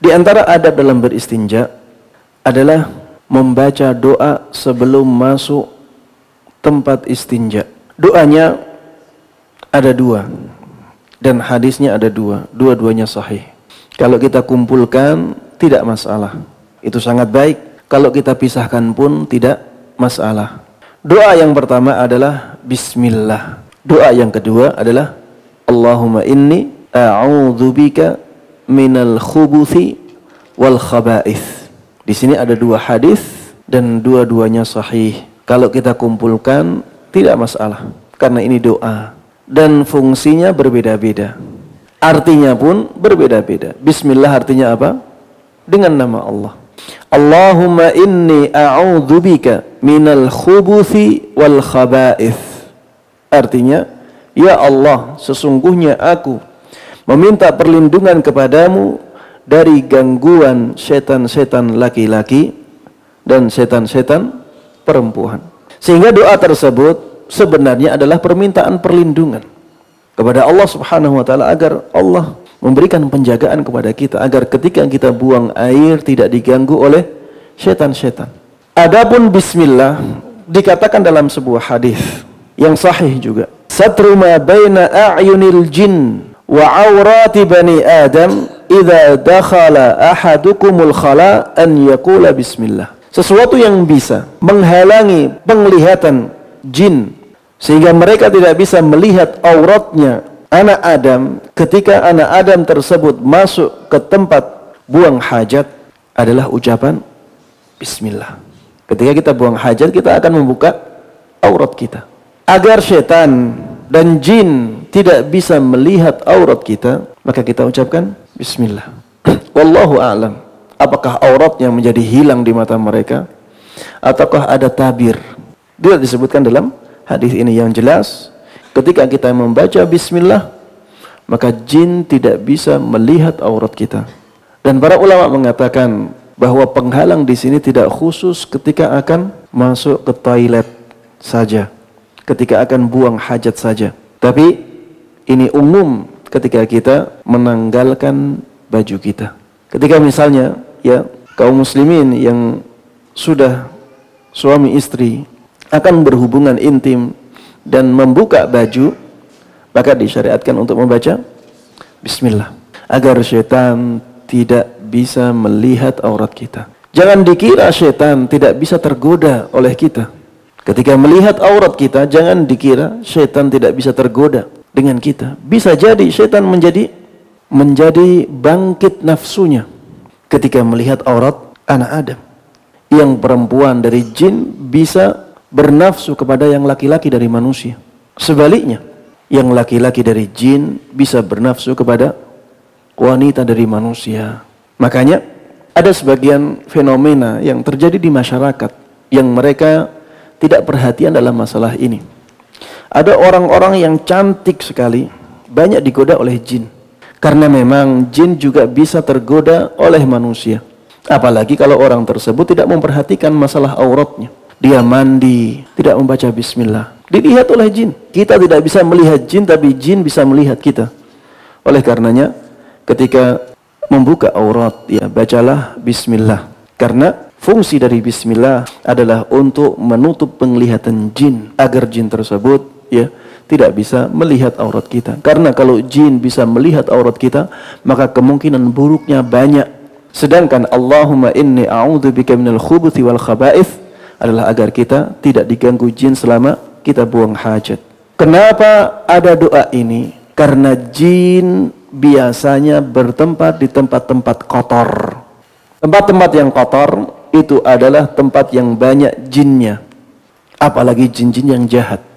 Di antara adab dalam beristinja adalah membaca doa sebelum masuk tempat istinja. Doanya ada dua dan hadisnya ada dua, dua-duanya sahih. Kalau kita kumpulkan tidak masalah, itu sangat baik. Kalau kita pisahkan pun tidak masalah. Doa yang pertama adalah Bismillah. Doa yang kedua adalah Allahumma inni a'udzubika minal khubuthi wal khaba'ith. Di sini ada dua hadis dan dua-duanya sahih. Kalau kita kumpulkan tidak masalah karena ini doa dan fungsinya berbeda-beda. Artinya pun berbeda-beda. Bismillah artinya apa? Dengan nama Allah. Allahumma inni a'udzubika minal khubuthi wal khaba'ith. Artinya, ya Allah, sesungguhnya aku meminta perlindungan kepadamu dari gangguan setan-setan laki-laki dan setan-setan perempuan. Sehingga doa tersebut sebenarnya adalah permintaan perlindungan kepada Allah Subhanahu wa taala agar Allah memberikan penjagaan kepada kita agar ketika kita buang air tidak diganggu oleh setan-setan. Adapun bismillah dikatakan dalam sebuah hadis yang sahih juga. Satru ma baina a'yunil jin wa aurati bani Adam idza dakhala ahadukumul khala an yaqula bismillah. Sesuatu yang bisa menghalangi penglihatan jin sehingga mereka tidak bisa melihat auratnya anak Adam ketika anak Adam tersebut masuk ke tempat buang hajat adalah ucapan bismillah. Ketika kita buang hajat kita akan membuka aurat kita. Agar setan dan jin tidak bisa melihat aurat kita, maka kita ucapkan bismillah. Wallahu a'lam. Apakah auratnya menjadi hilang di mata mereka ataukah ada tabir? Tidak disebutkan dalam hadis ini. Yang jelas ketika kita membaca bismillah maka jin tidak bisa melihat aurat kita. Dan para ulama mengatakan bahwa penghalang di sini tidak khusus ketika akan masuk ke toilet saja, ketika akan buang hajat saja, tapi ini umum ketika kita menanggalkan baju kita. Ketika misalnya ya kaum muslimin yang sudah suami istri akan berhubungan intim dan membuka baju, maka disyariatkan untuk membaca bismillah agar syaitan tidak bisa melihat aurat kita. Jangan dikira syaitan tidak bisa tergoda oleh kita. Ketika melihat aurat kita, jangan dikira syaitan tidak bisa tergoda dengan kita. Bisa jadi syaitan menjadi bangkit nafsunya ketika melihat aurat anak Adam. Yang perempuan dari jin bisa bernafsu kepada yang laki-laki dari manusia. Sebaliknya, yang laki-laki dari jin bisa bernafsu kepada wanita dari manusia. Makanya ada sebagian fenomena yang terjadi di masyarakat yang mereka tidak perhatian dalam masalah ini. Ada orang-orang yang cantik sekali, banyak digoda oleh jin. Karena memang jin juga bisa tergoda oleh manusia. Apalagi kalau orang tersebut tidak memperhatikan masalah auratnya. Dia mandi, tidak membaca bismillah, dilihat oleh jin. Kita tidak bisa melihat jin, tapi jin bisa melihat kita. Oleh karenanya, ketika membuka aurat, ya bacalah bismillah. Karena fungsi dari bismillah adalah untuk menutup penglihatan jin, agar jin tersebut ya tidak bisa melihat aurat kita. Karena kalau jin bisa melihat aurat kita, maka kemungkinan buruknya banyak. Sedangkan Allahumma inni a'udzubika minal khubuthi wal khaba'ith adalah agar kita tidak diganggu jin selama kita buang hajat. Kenapa ada doa ini? Karena jin biasanya bertempat di tempat-tempat kotor. Tempat-tempat yang kotor itu adalah tempat yang banyak jinnya. Apalagi jin-jin yang jahat.